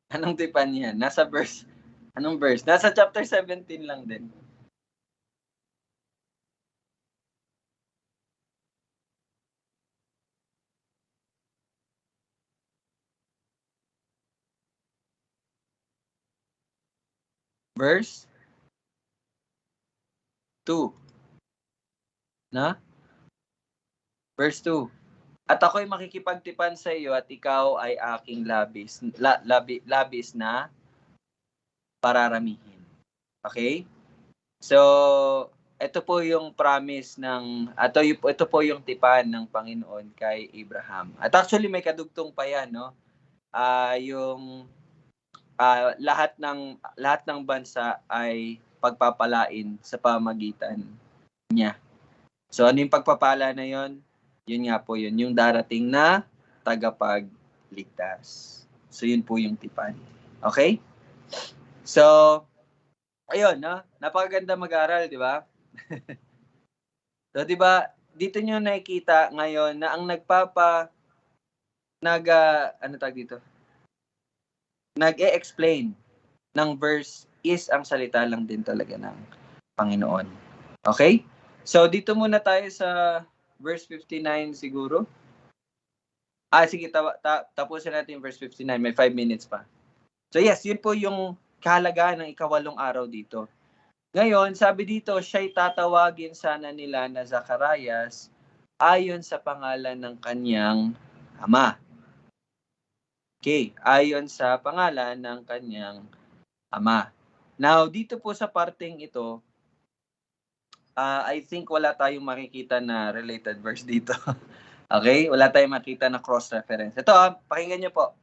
Anong tipan yan? Nasa verse. Anong verse? Nasa chapter 17 lang din. Verse 2. Na? Verse 2. At ako'y makikipagtipan sa iyo at ikaw ay aking labis na pararamihin. Okay? So, ito po yung promise ito po yung tipan ng Panginoon kay Abraham. At actually may kadugtong pa yan, no? Lahat ng bansa ay pagpapalain sa pamagitan niya. So ano yung pagpapala na yon? Yun nga po yun, yung darating na tagapagligtas. So yun po yung tipan. Okay? So, ayun, no? Napakaganda mag-aral, di ba? So, di ba, dito nyo nakikita ngayon na ang nag-e-explain ng verse is ang salita lang din talaga ng Panginoon. Okay? So, dito muna tayo sa verse 59 siguro. Sige, tapusin natin yung verse 59. May 5 minutes pa. So, yes, yun po yung kahalagaan ng ikawalong araw dito. Ngayon, sabi dito, siya'y tatawagin sana nila na Zacarias ayon sa pangalan ng kanyang ama. Okay, ayon sa pangalan ng kanyang ama. Now, dito po sa parteng ito, I think wala tayong makikita na related verse dito. Okay? Wala tayong makita na cross-reference. Ito, pakinggan nyo po.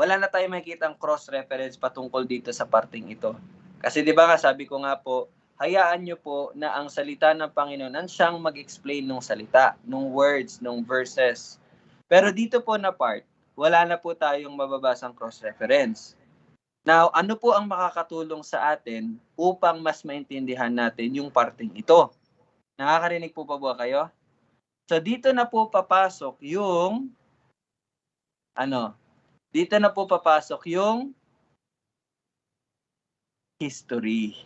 Wala na tayong makikita ang cross-reference patungkol dito sa parteng ito. Kasi di ba nga, sabi ko nga po, hayaan nyo po na ang salita ng Panginoon ang siyang mag-explain ng salita, ng words, ng verses. Pero dito po na part, wala na po tayong mababasang cross-reference. Now, ano po ang makakatulong sa atin upang mas maintindihan natin yung parteng ito? Nakakarinig po pa ba kayo? So, dito na po papasok yung history.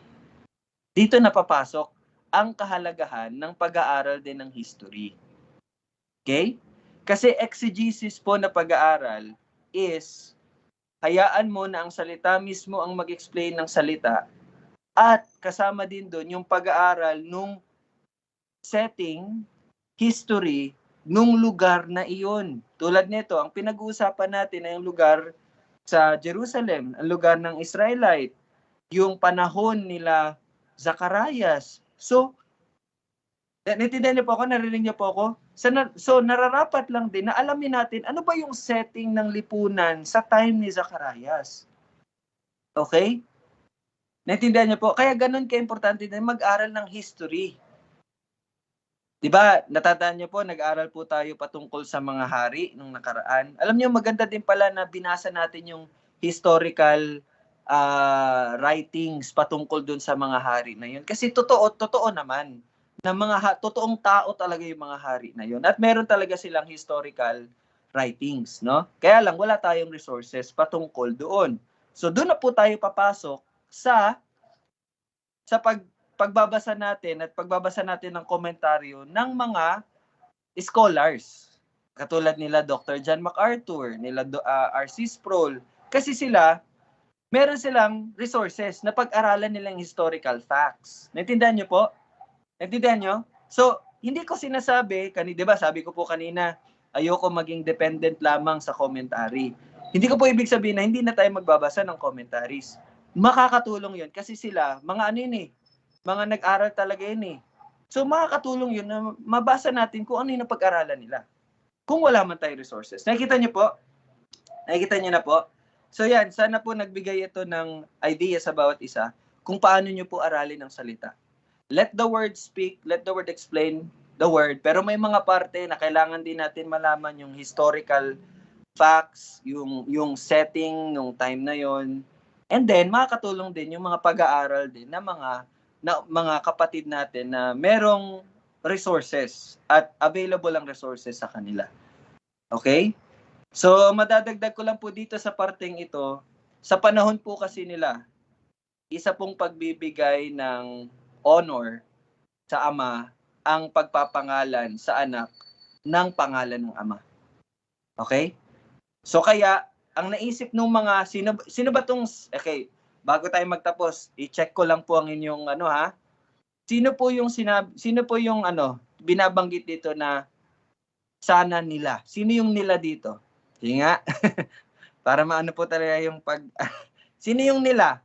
Dito na papasok ang kahalagahan ng pag-aaral din ng history. Okay? Kasi exegesis po na pag-aaral is hayaan mo na ang salita mismo ang mag-explain ng salita at kasama din doon yung pag-aaral nung setting, history, nung lugar na iyon. Tulad nito, ang pinag-uusapan natin ay yung lugar sa Jerusalem, ang lugar ng Israelite, yung panahon nila Zacarias. So, naintindihan niyo po ako, narinig niyo po ako? So, nararapat lang din na alamin natin ano ba yung setting ng lipunan sa time ni Zacarias. Okay? Naintindihan niyo po? Kaya ganun ka-importante na mag-aral ng history. Diba, natatandaan niyo po, nag-aral po tayo patungkol sa mga hari nung nakaraan. Alam niyo, maganda din pala na binasa natin yung historical writings patungkol dun sa mga hari na yun. Kasi totoo naman na totoong tao talaga yung mga hari na yun. At meron talaga silang historical writings, no? Kaya lang, wala tayong resources patungkol doon. So, doon na po tayo papasok sa pagbabasa natin at pagbabasa natin ng komentaryo ng mga scholars. Katulad nila Dr. John MacArthur, nila R.C. Sproul. Kasi meron silang resources na pag-aralan nilang historical facts. Naintindihan niyo po? Naintindihan niyo? So, hindi ko sinasabi, di ba sabi ko po kanina, ayoko maging dependent lamang sa commentary. Hindi ko po ibig sabihin na hindi na tayo magbabasa ng commentaries. Makakatulong yun kasi sila, mga nag-aral talaga yun eh. So makakatulong yun na mabasa natin kung ano yung napag-aralan nila. Kung wala man tayong resources. Nakikita niyo po? Nakikita niyo na po? So yan, sana po nagbigay ito ng idea sa bawat isa kung paano niyo po aralin ang salita. Let the word speak, let the word explain the word. Pero may mga parte na kailangan din natin malaman yung historical facts, yung setting, yung time na yon. And then, makakatulong din yung mga pag-aaral din na mga kapatid natin na merong resources at available ang resources sa kanila. Okay? So, madadagdag ko lang po dito sa parteng ito, sa panahon po kasi nila, isa pong pagbibigay ng honor sa ama ang pagpapangalan sa anak ng pangalan ng ama. Okay? So, kaya, ang naisip ng mga, sino ba tong, okay, bago tayo magtapos, i-check ko lang po ang inyong Sino po yung binabanggit dito na sana nila? Sino yung nila dito? Sige nga. Para maano po talaga yung Sino yung nila?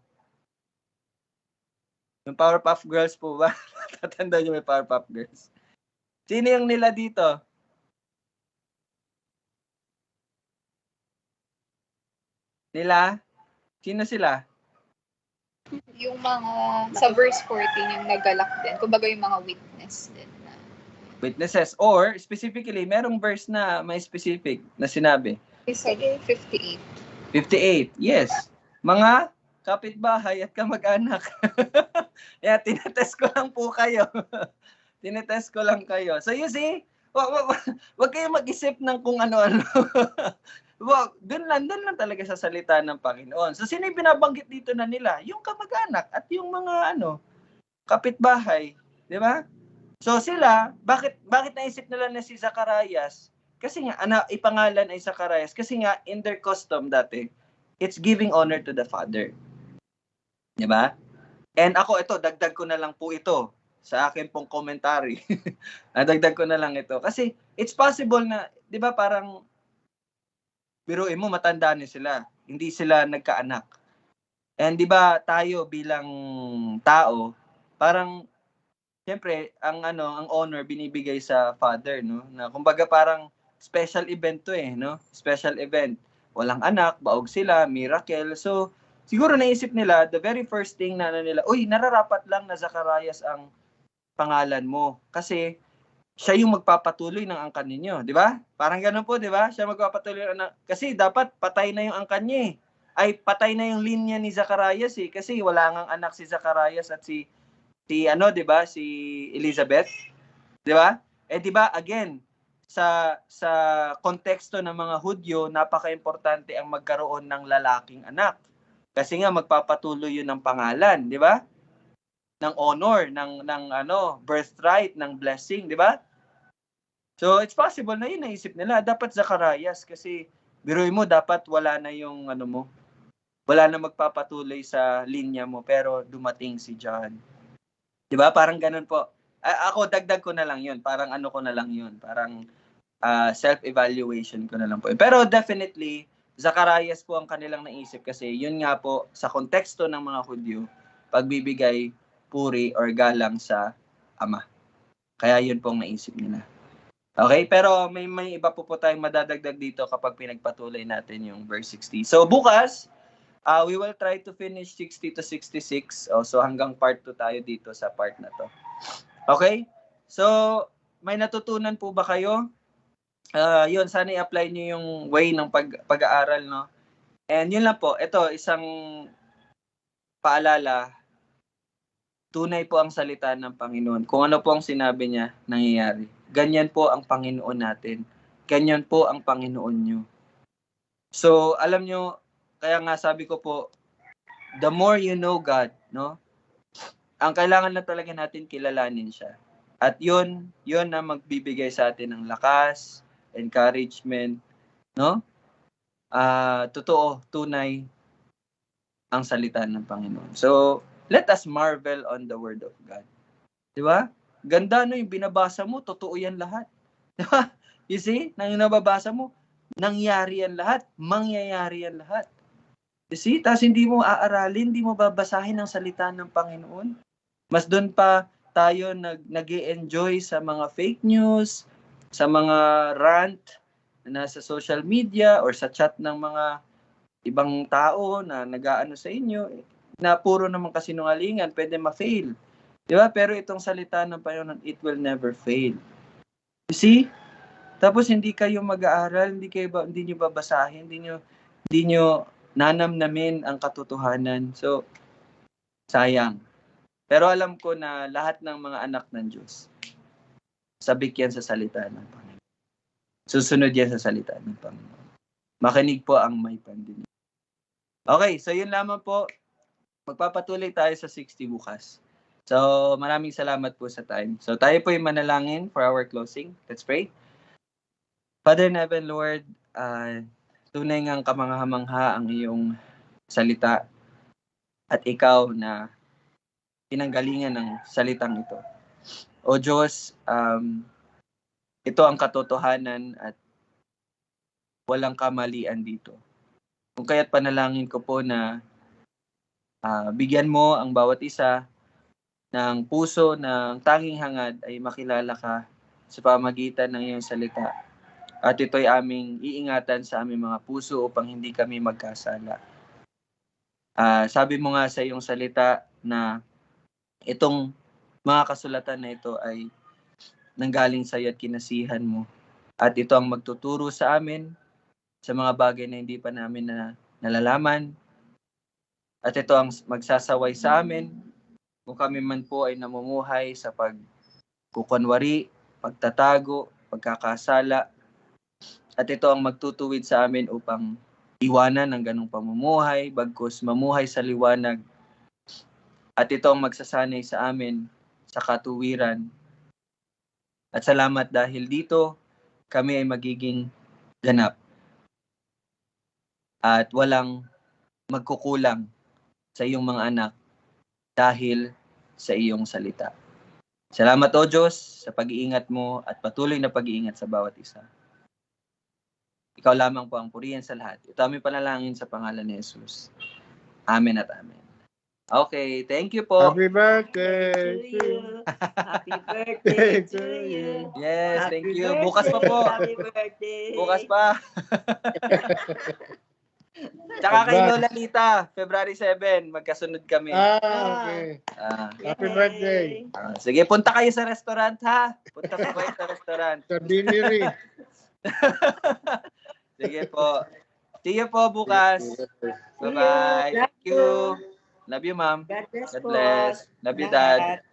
Yung Powerpuff Girls po ba? Tatanda niyo may Powerpuff Girls. Sino yung nila dito? Nila? Sino sila? Yung mga, sa verse 14, yung nagalak din. Kumbaga yung mga witness din. Witnesses. Or, specifically, merong verse na may specific na sinabi. Sige, 58. 58, yes. Mga kapitbahay at kamag-anak. Yeah, tinetest ko lang po kayo. Tinetest ko lang kayo. So you see, wag kayo mag-isip ng kung ano-ano. Doon lang talaga sa salita ng Panginoon. So sino yung binabanggit dito na nila? Yung kamag-anak at yung mga kapitbahay, di ba? So sila, bakit naisip nila na si Zacarias? Kasi nga ipangalan ay Zacarias kasi nga in their custom dati, it's giving honor to the father. Di ba? And ako dagdag ko na lang po ito sa akin pong commentary. Dagdag ko na lang ito kasi it's possible na, di ba, parang biruin mo, matanda na sila. Hindi sila nagkaanak. And di ba tayo bilang tao, parang siyempre ang honor binibigay sa father, no? Na kumbaga parang special event to no? Special event. Walang anak, baog sila, miracle. So siguro naisip nila, the very first thing na nila, nararapat lang na Zacarias ang pangalan mo kasi siya yung magpapatuloy ng angkan ninyo, di ba? Parang gano'n po, di ba? Siya magpapatuloy kasi dapat patay na yung angkan niya Ay patay na yung linya ni Zacarias kasi wala ngang anak si Zacarias at si di ba? Si Elizabeth, di ba? Di ba again, sa konteksto ng mga Hudyo, napaka-importante ang magkaroon ng lalaking anak. Kasi nga magpapatuloy yun ng pangalan, di ba? Ng honor, ng birthright, ng blessing, di ba? So, it's possible na yun naisip nila. Dapat Zacarias kasi biruin mo, dapat wala na yung wala na magpapatuloy sa linya mo, pero dumating si John. Di ba? Parang ganun po. Ako, dagdag ko na lang yun. Parang ko na lang yun. Parang self-evaluation ko na lang po. Pero definitely, Zacarias po ang kanilang naisip kasi yun nga po sa konteksto ng mga Hudyo, pagbibigay puri or galang sa ama. Kaya yun po ang naisip nila. Okay, pero may iba po tayong madadagdag dito kapag pinagpatuloy natin yung verse 60. So bukas, We will try to finish 60 to 66. So hanggang part 2 tayo dito sa part na to. Okay? So, may natutunan po ba kayo? Yun, sana i-apply nyo yung way ng pag-aaral, no? And yun lang po, ito, isang paalala, tunay po ang salita ng Panginoon. Kung ano po ang sinabi niya, nangyayari. Ganyan po ang Panginoon natin. Ganyan po ang Panginoon nyo. So, alam nyo, kaya nga sabi ko po, the more you know God, no? Ang kailangan na talaga natin kilalanin siya. At yun na magbibigay sa atin ng lakas, encouragement, no? Totoo, tunay ang salita ng Panginoon. So, let us marvel on the Word of God. Di ba? Ganda, no? Yung binabasa mo, totoo yan lahat. Di ba? You see? Nang yung nababasa mo, nangyari yan lahat. Mangyayari yan lahat. You see? Tapos hindi mo aaralin, hindi mo babasahin ang salita ng Panginoon. Mas doon pa tayo nag-e-enjoy sa mga fake news, sa mga rant na sa social media or sa chat ng mga ibang tao na nag-aano sa inyo, na puro naman kasinungalingan, pwede ma-fail. Di ba? Pero itong salita ng Panginoon, it will never fail. You see? Tapos hindi kayo mag-aaral, hindi nyo babasahin, hindi nyo nanamnamin ang katotohanan. So, sayang. Pero alam ko na lahat ng mga anak ng Diyos, sabik yan sa salita ng Panginoon. Susunod yan sa salita ng Panginoon. Makinig po ang may pandinig. Okay, so yun lamang po. Magpapatuloy tayo sa 60 bukas. So, maraming salamat po sa time. So, tayo po yung manalangin for our closing. Let's pray. Father in heaven, Lord, tunay ngang kamangha-mangha ang iyong salita at ikaw na pinanggalingan ng salitang ito. O Diyos, ito ang katotohanan at walang kamalian dito. Kung kaya't panalangin ko po na bigyan mo ang bawat isa ng puso ng tanging hangad ay makilala ka sa pamagitan ng iyong salita. At ito'y aming iingatan sa aming mga puso upang hindi kami magkasala. Sabi mo nga sa iyong salita na itong mga kasulatan na ito ay nanggaling sa iyo at kinasihan mo. At ito ang magtuturo sa amin sa mga bagay na hindi pa namin nalalaman. At ito ang magsasaway sa amin kung kami man po ay namumuhay sa pagkukunwari, pagtatago, pagkakasala. At ito ang magtutuwid sa amin upang iwanan ang ganong pamumuhay, bagkus mamuhay sa liwanag. At ito ang magsasanay sa amin sa katuwiran. At salamat dahil dito, kami ay magiging ganap. At walang magkukulang sa iyong mga anak dahil sa iyong salita. Salamat o Diyos sa pag-iingat mo at patuloy na pag-iingat sa bawat isa. Ikaw lamang po ang purihan sa lahat. Ito aming panalangin sa pangalan ni Jesus. Amen at amen. Okay, thank you po. Happy birthday To you. Happy birthday to you. Yes, thank Happy you. birthday, Bukas pa po. Happy birthday. Bukas pa. Tsaka kay Lola Lita, February 7, magkasunod kami. Okay. Happy birthday. Sige, punta kayo sa restaurant ha. Punta po kayo sa restaurant. Sa Biniri. Sige po. See you po bukas. Bye-bye. Thank you. Love you, ma'am. God bless God po. bless. Love you, Dad.